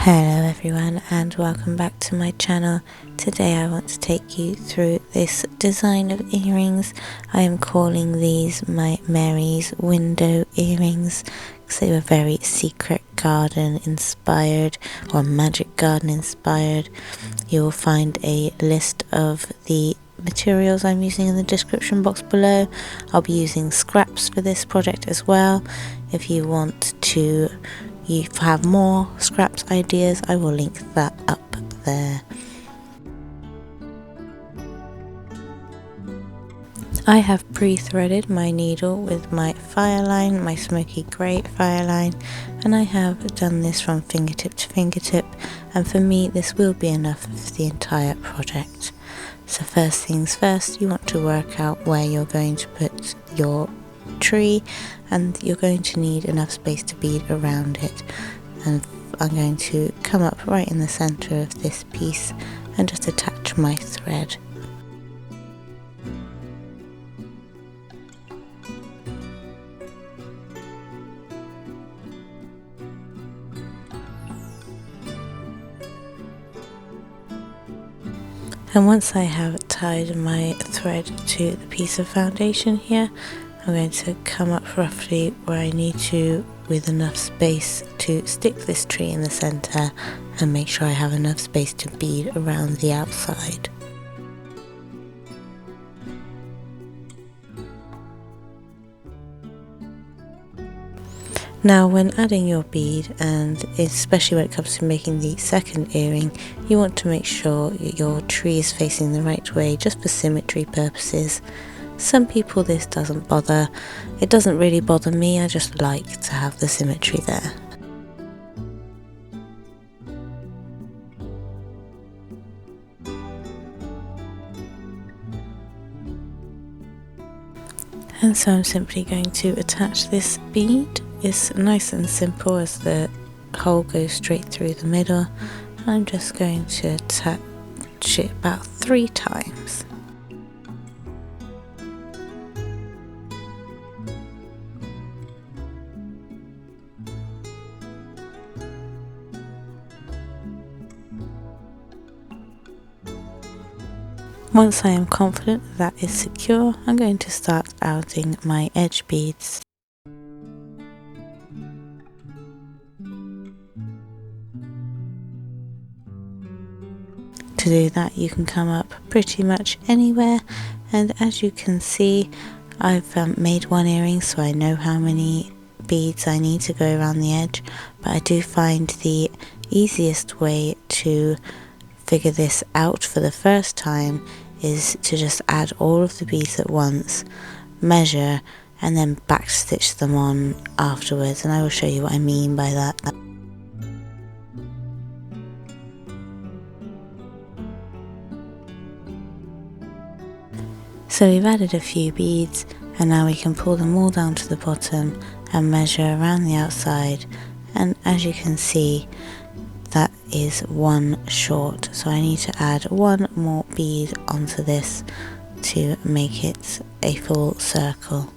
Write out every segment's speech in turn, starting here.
Hello everyone and welcome back to my channel. Today I want to take you through this design of earrings. I am calling these my Mary's window earrings because they were very secret garden inspired or magic garden inspired. You will find a list of the materials I'm using in the description box below. I'll be using scraps for this project as well. If you want to have more scraps ideas, I will link that up there. I have pre-threaded my needle with my fire line, my smoky grey fire line, and I have done this from fingertip to fingertip, and for me this will be enough for the entire project. So first things first, you want to work out where you're going to put your tree, and you're going to need enough space to bead around it. And I'm going to come up right in the center of this piece and just attach my thread. And once I have tied my thread to the piece of foundation here, I'm going to come up roughly where I need to with enough space to stick this tree in the center and make sure I have enough space to bead around the outside. Now when adding your bead, and especially when it comes to making the second earring, you want to make sure your tree is facing the right way just for symmetry purposes. Some people this doesn't bother. It doesn't really bother me, I just like to have the symmetry there. And so I'm simply going to attach this bead. It's nice and simple as the hole goes straight through the middle. I'm just going to attach it about 3 times. Once I am confident that is secure, I'm going to start adding my edge beads. To do that you can come up pretty much anywhere, and as you can see I've made one earring so I know how many beads I need to go around the edge, but I do find the easiest way to figure this out for the first time is to just add all of the beads at once, measure, and then backstitch them on afterwards, and I will show you what I mean by that. So we've added a few beads, and now we can pull them all down to the bottom and measure around the outside, and as you can see that is 1 short, so I need to add 1 more bead onto this to make it a full circle.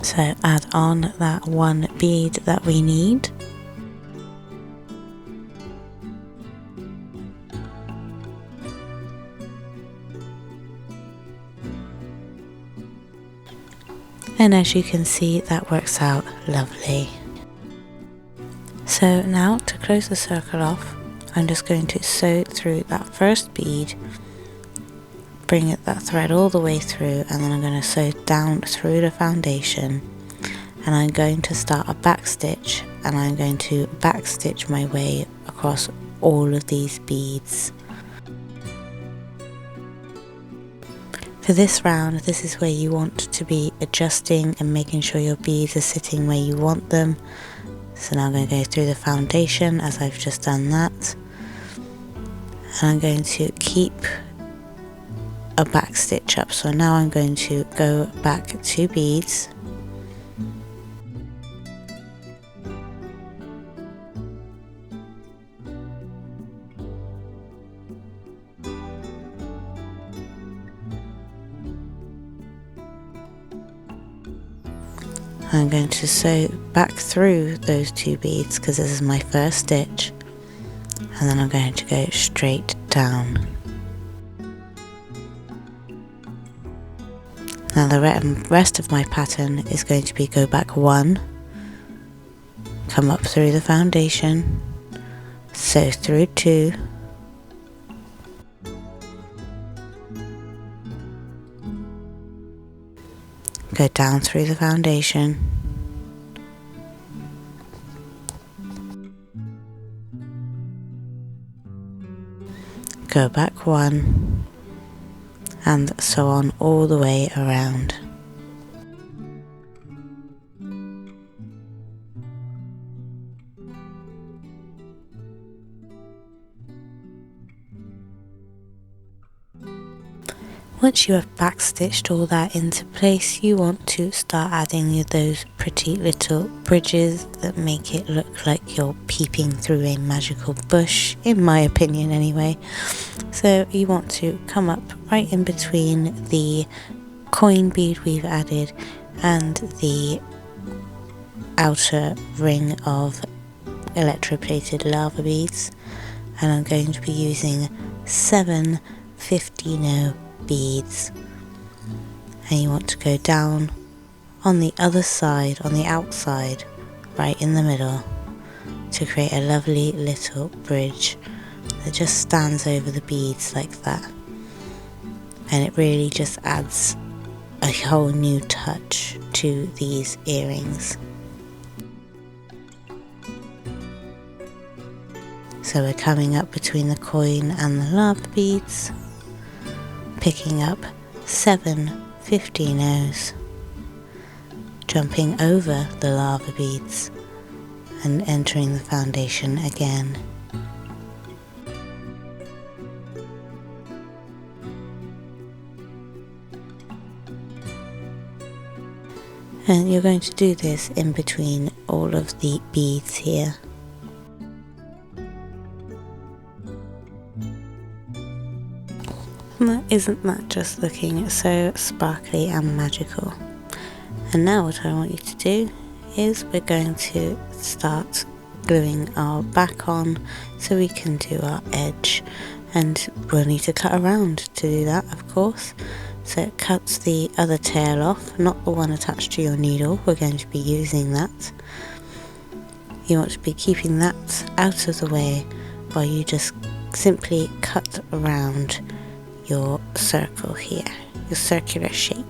So add on that 1 bead that we need. And as you can see, that works out lovely. So now to close the circle off, I'm just going to sew through that first bead, bring that thread all the way through, and then I'm going to sew down through the foundation, and I'm going to start a back stitch, and I'm going to back stitch my way across all of these beads. For this round, this is where you want to be adjusting and making sure your beads are sitting where you want them. So now I'm going to go through the foundation as I've just done that. And I'm going to keep a back stitch up. So now I'm going to go back 2 beads. I'm going to sew back through those 2 beads because this is my first stitch, and then I'm going to go straight down. Now the rest of my pattern is going to be go back 1, come up through the foundation, sew through 2, go down through the foundation, go back 1, and sew on all the way around. Once you have backstitched all that into place, you want to start adding those pretty little bridges that make it look like you're peeping through a magical bush, in my opinion anyway. So you want to come up right in between the coin bead we've added and the outer ring of electroplated lava beads, and I'm going to be using 7 15-0 beads, and you want to go down on the other side, on the outside, right in the middle, to create a lovely little bridge that just stands over the beads like that, and it really just adds a whole new touch to these earrings. So we're coming up between the coin and the lava beads, picking up 7 15-0s, jumping over the lava beads and entering the foundation again. And you're going to do this in between all of the beads here. Isn't that just looking so sparkly and magical? And now what I want you to do is we're going to start gluing our back on so we can do our edge, and we'll need to cut around to do that, of course. So it cuts the other tail off, not the one attached to your needle. We're going to be using that. You want to be keeping that out of the way while you just simply cut around your circle here, your circular shape.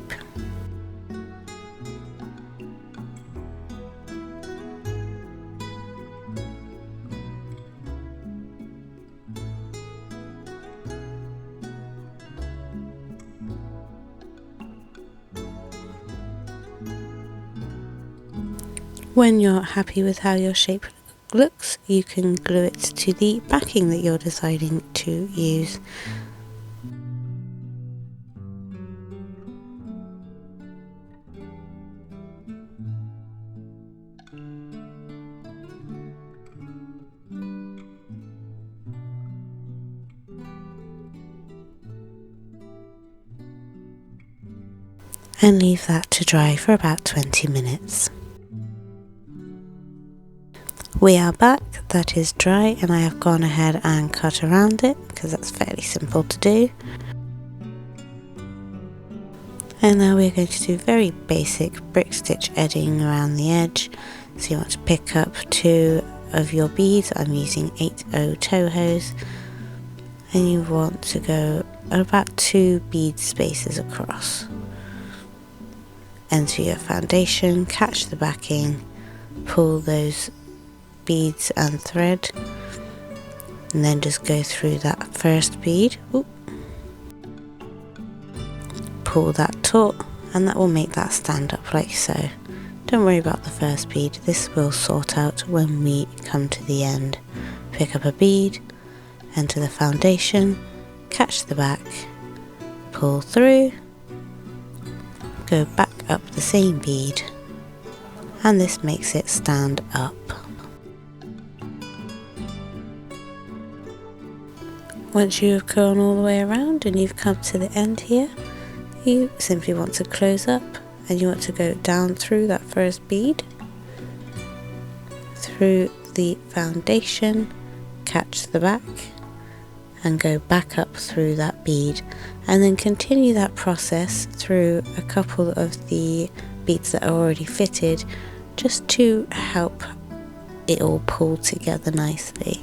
When you're happy with how your shape looks, you can glue it to the backing that you're deciding to use. And leave that to dry for about 20 minutes. We are back, that is dry, and I have gone ahead and cut around it because that's fairly simple to do. And now we're going to do very basic brick stitch edging around the edge. So you want to pick up 2 of your beads. I'm using 8/0 Tohos, and you want to go about 2 bead spaces across. Enter your foundation, catch the backing, pull those beads and thread, and then just go through that first bead. Ooh. Pull that taut, and that will make that stand up like so. Don't worry about the first bead, this will sort out when we come to the end. Pick up a bead, enter the foundation, catch the back, pull through, go back up the same bead, and this makes it stand up. Once you've gone all the way around and you've come to the end here, you simply want to close up and you want to go down through that first bead, through the foundation, catch the back and go back up through that bead, and then continue that process through a couple of the beads that are already fitted, just to help it all pull together nicely.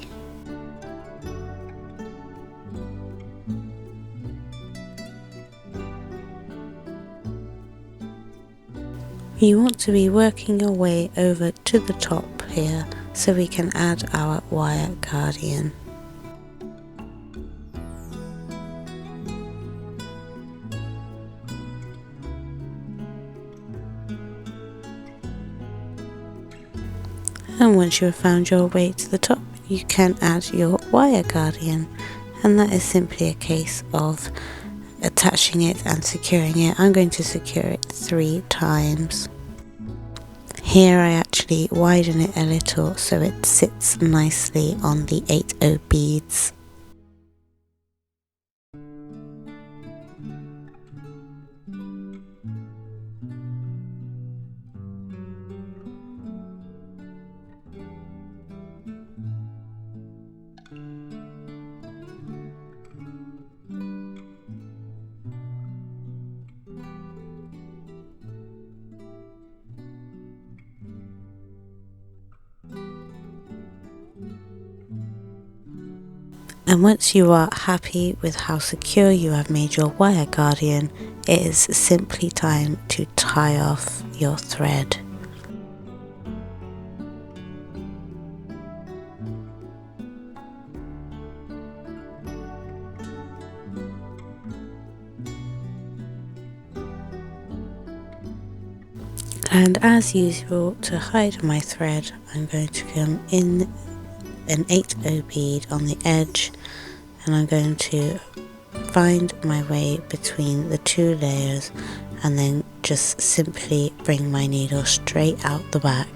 You want to be working your way over to the top here so we can add our wire guardian. And once you have found your way to the top, you can add your wire guardian, and that is simply a case of attaching it and securing it. I'm going to secure it 3 times. Here I actually widen it a little so it sits nicely on the 8/0 beads. And once you are happy with how secure you have made your wire guardian, it is simply time to tie off your thread. And as usual, to hide my thread, I'm going to come in an 8/0 bead on the edge, and I'm going to find my way between the 2 layers and then just simply bring my needle straight out the back.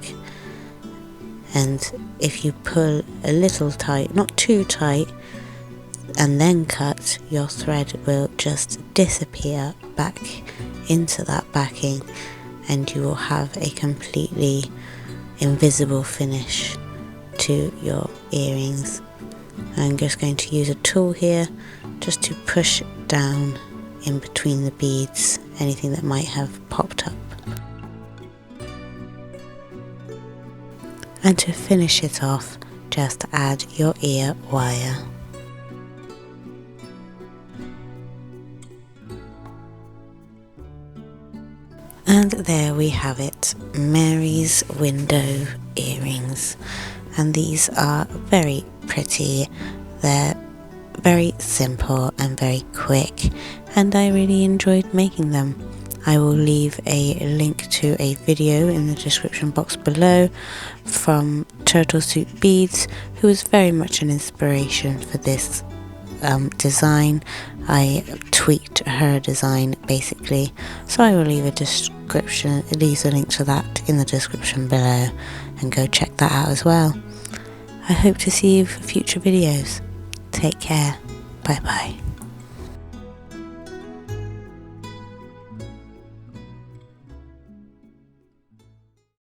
And if you pull a little tight, not too tight, and then cut, your thread will just disappear back into that backing, and you will have a completely invisible finish to your earrings. I'm just going to use a tool here just to push down in between the beads anything that might have popped up. And to finish it off, just add your ear wire. And there we have it, Mary's window earrings. And these are very pretty, they're very simple and very quick, and I really enjoyed making them. I will leave a link to a video in the description box below from Turtle Soup Beads, who was very much an inspiration for this design. I tweaked her design basically, so I will leave a link to that in the description below, and go check that out as well. I hope to see you for future videos. Take care. Bye bye.